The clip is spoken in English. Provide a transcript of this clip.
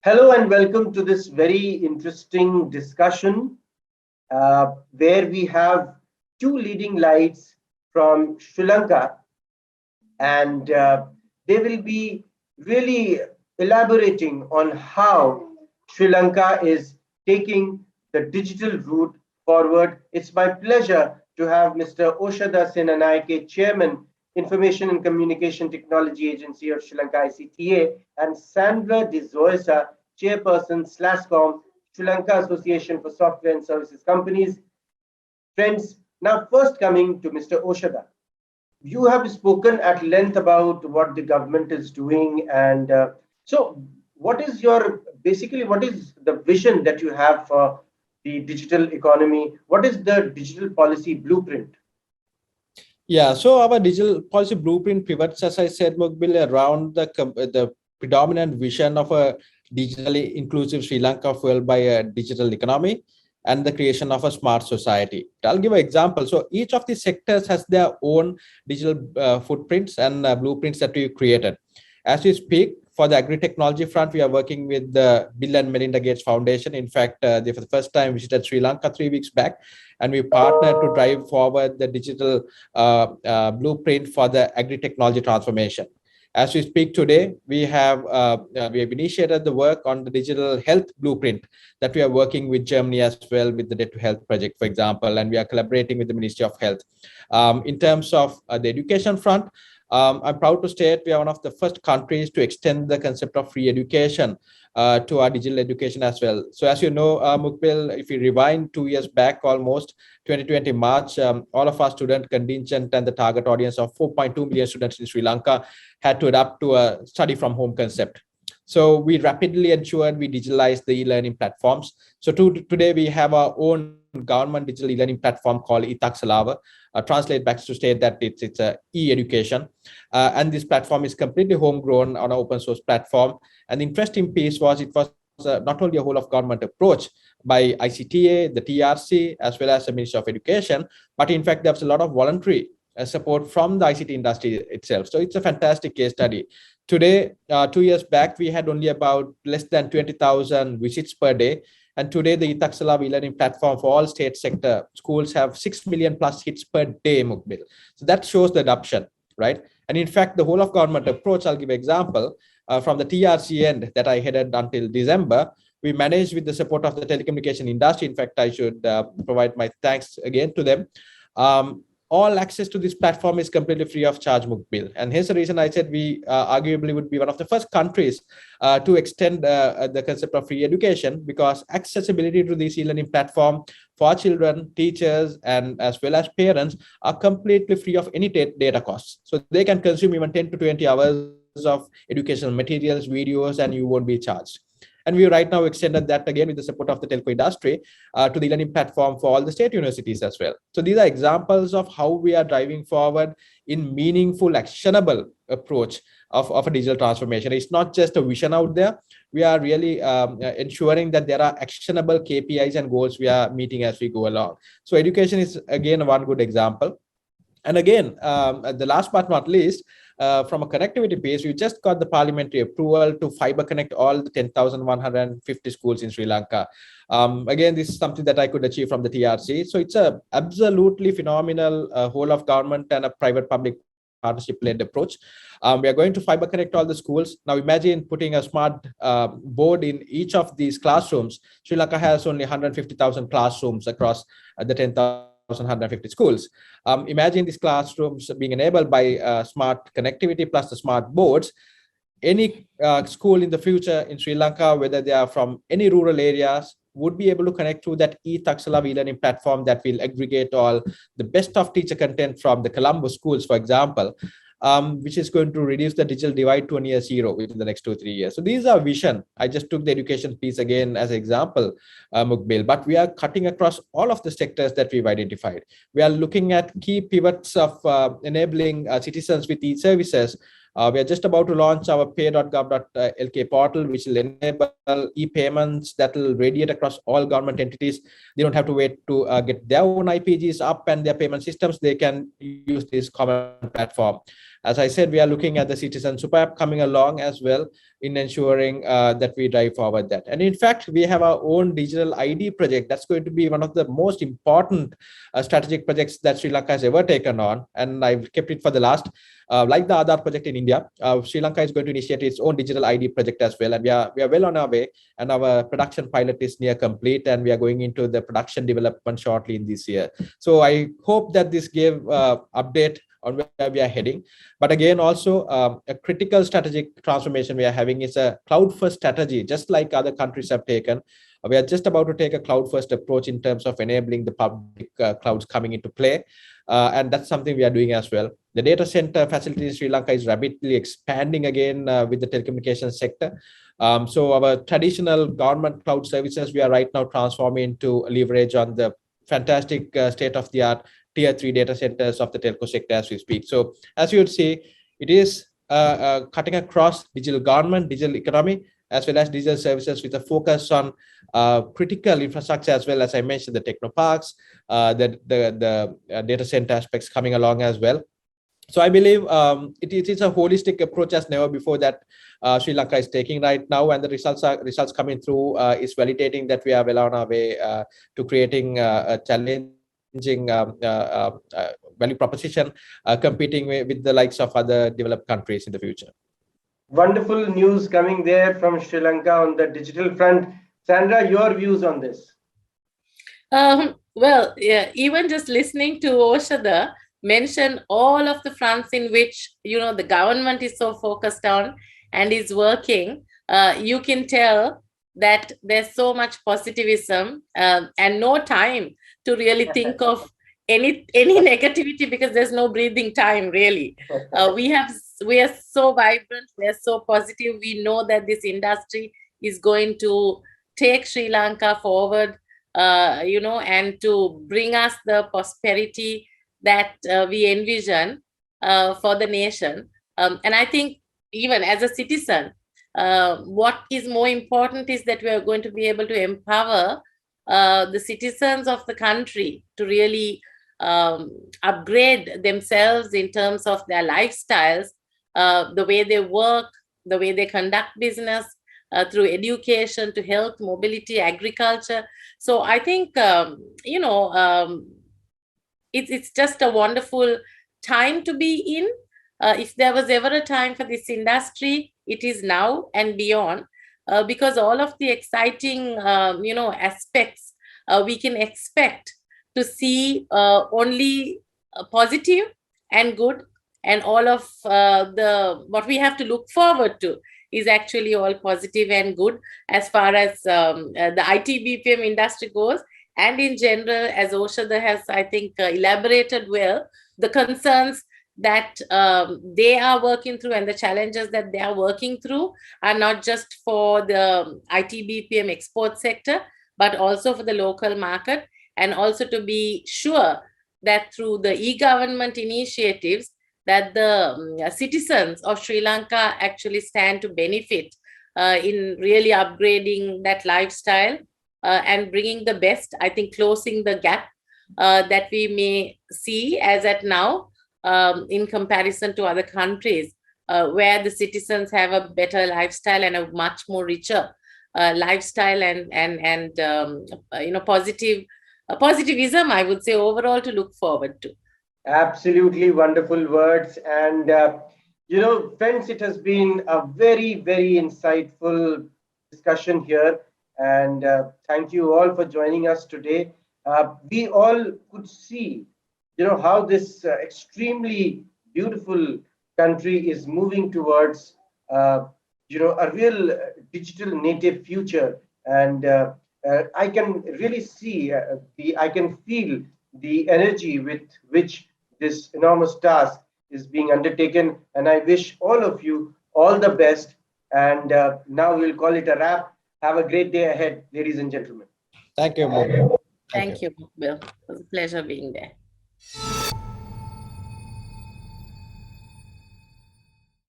Hello and welcome to this very interesting discussion where we have two leading lights from Sri Lanka, and they will be really elaborating on how Sri Lanka is taking the digital route forward. It's my pleasure to have Mr. Oshada Senanayake, Chairman, Information and Communication Technology Agency of Sri Lanka ICTA, and Sandra De Zoysa, Chairperson, SLASSCOM, Sri Lanka Association for Software and Services Companies. Friends, now first coming to Mr. Oshada. You have spoken at length about what the government is doing, and so what is your what is the vision that you have for the digital economy? What is the digital policy blueprint? Yeah, so our digital policy blueprint pivots, as I said, Muqbil, around the predominant vision of a digitally inclusive Sri Lanka fueled by a digital economy and the creation of a smart society. I'll give an example. So each of these sectors has their own digital footprints and blueprints that we created. As we speak, for the agri-technology front, we are working with the Bill and Melinda Gates Foundation. In fact, they for the first time visited Sri Lanka 3 weeks back, and we partnered to drive forward the digital blueprint for the agri-technology transformation. As we speak today, we have initiated the work on the digital health blueprint that we are working with Germany as well with the Debt to Health project, for example, and we are collaborating with the Ministry of Health. In terms of the education front, I'm proud to state we are one of the first countries to extend the concept of free education to our digital education as well. So as you know, Muqbil, if you rewind 2 years back, almost 2020 March, all of our student contingent and the target audience of 4.2 million students in Sri Lanka had to adapt to a study from home concept. So we rapidly ensured we digitalized the e-learning platforms. So today we have our own government digital e-learning platform called ETCIO. Translate back to state that it's a e-education, and this platform is completely homegrown on an open source platform. And the interesting piece was it was not only a whole of government approach by ICTA, the TRC, as well as the Ministry of Education, but in fact, there's a lot of voluntary support from the ICT industry itself. So it's a fantastic case study. Today, 2 years back, we had only about less than 20,000 visits per day. And today, the ETCIO e-learning platform for all state sector schools have 6 million plus hits per day, Muqbil. So that shows the adoption, right? And in fact, the whole of government approach, I'll give an example, from the TRC end that I headed until December, we managed with the support of the telecommunication industry. In fact, I should provide my thanks again to them. All access to this platform is completely free of charge, Muqbil. And here's the reason I said we arguably would be one of the first countries to extend the concept of free education, because accessibility to this e-learning platform for children, teachers, and as well as parents are completely free of any data costs. So they can consume even 10 to 20 hours of educational materials, videos, and you won't be charged. And we right now extended that again with the support of the telco industry to the learning platform for all the state universities as well. So these are examples of how we are driving forward in meaningful, actionable approach of a digital transformation. It's not just a vision out there. We are really ensuring that there are actionable KPIs and goals we are meeting as we go along. So education is again one good example. And again, the last but not least, from a connectivity piece, we just got the parliamentary approval to fiber connect all the 10,150 schools in Sri Lanka. Again, this is something that I could achieve from the TRC. So it's a absolutely phenomenal whole of government and a private public partnership led approach. We are going to fiber connect all the schools. Now imagine putting a smart board in each of these classrooms. Sri Lanka has only 150,000 classrooms across the 10,150 schools. Imagine these classrooms being enabled by smart connectivity plus the smart boards. Any school in the future in Sri Lanka, whether they are from any rural areas, would be able to connect to that ETCIO e-learning platform that will aggregate all the best of teacher content from the Colombo schools, for example, which is going to reduce the digital divide to a near zero within the next 2 or 3 years. So these are vision. I just took the education piece again as an example, Muqbil, but we are cutting across all of the sectors that we've identified. We are looking at key pivots of enabling citizens with e-services. We are just about to launch our pay.gov.lk portal, which will enable e-payments that will radiate across all government entities. They don't have to wait to get their own IPGs up and their payment systems. They can use this common platform. As I said, we are looking at the citizen super app coming along as well in ensuring that we drive forward that. And in fact, we have our own digital ID project. That's going to be one of the most important strategic projects that Sri Lanka has ever taken on. And I've kept it for the last. Like the Aadhaar project in India, Sri Lanka is going to initiate its own digital ID project as well. And we are well on our way, and our production pilot is near complete, and we are going into the production development shortly in this year. So I hope that this gave update on where we are heading. But again, also a critical strategic transformation we are having is a cloud-first strategy, just like other countries have taken. We are just about to take a cloud-first approach in terms of enabling the public clouds coming into play. And that's something we are doing as well. The data center facility in Sri Lanka is rapidly expanding again with the telecommunications sector. So our traditional government cloud services, we are right now transforming into leverage on the fantastic state-of-the-art tier 3 data centers of the telco sector as we speak. So as you would see, it is cutting across digital government, digital economy, as well as digital services with a focus on critical infrastructure, as well as I mentioned, the technoparks, the data center aspects coming along as well. So I believe it is a holistic approach as never before that Sri Lanka is taking right now, and the results coming through is validating that we are well on our way to creating a challenging value proposition, competing with the likes of other developed countries in the future. Wonderful news coming there from Sri Lanka on the digital front. Sandra, your views on this? Well, yeah, even just listening to Oshada mention all of the fronts in which, the government is so focused on and is working, you can tell that there's so much positivism and no time to really think of any negativity, because there's no breathing time really. We are so vibrant, we are so positive. We know that this industry is going to take Sri Lanka forward, and to bring us the prosperity that we envision for the nation. And I think even as a citizen, what is more important is that we are going to be able to empower the citizens of the country to really upgrade themselves in terms of their lifestyles, the way they work, the way they conduct business, through education to health, mobility, agriculture. So I think, it's just a wonderful time to be in. If there was ever a time for this industry, it is now and beyond, because all of the exciting, aspects we can expect to see only positive and good, and all of what we have to look forward to is actually all positive and good as far as the IT-BPM industry goes. And in general, as Oshada has, I think, elaborated well, the concerns that they are working through and the challenges that they are working through are not just for the IT-BPM export sector, but also for the local market, and also to be sure that through the e-government initiatives that the citizens of Sri Lanka actually stand to benefit in really upgrading that lifestyle and bringing the best, I think, closing the gap that we may see as at now in comparison to other countries where the citizens have a better lifestyle and a much more richer lifestyle and positivism, I would say, overall to look forward to. Absolutely wonderful words. And, friends, it has been a very, very insightful discussion here. And thank you all for joining us today. We all could see, how this extremely beautiful country is moving towards, a real digital native future. And I can really see, I can feel the energy with which this enormous task is being undertaken. And I wish all of you all the best. And now we'll call it a wrap. Have a great day ahead, ladies and gentlemen. Thank you, Muqbil. Thank you, Muqbil. It was a pleasure being there.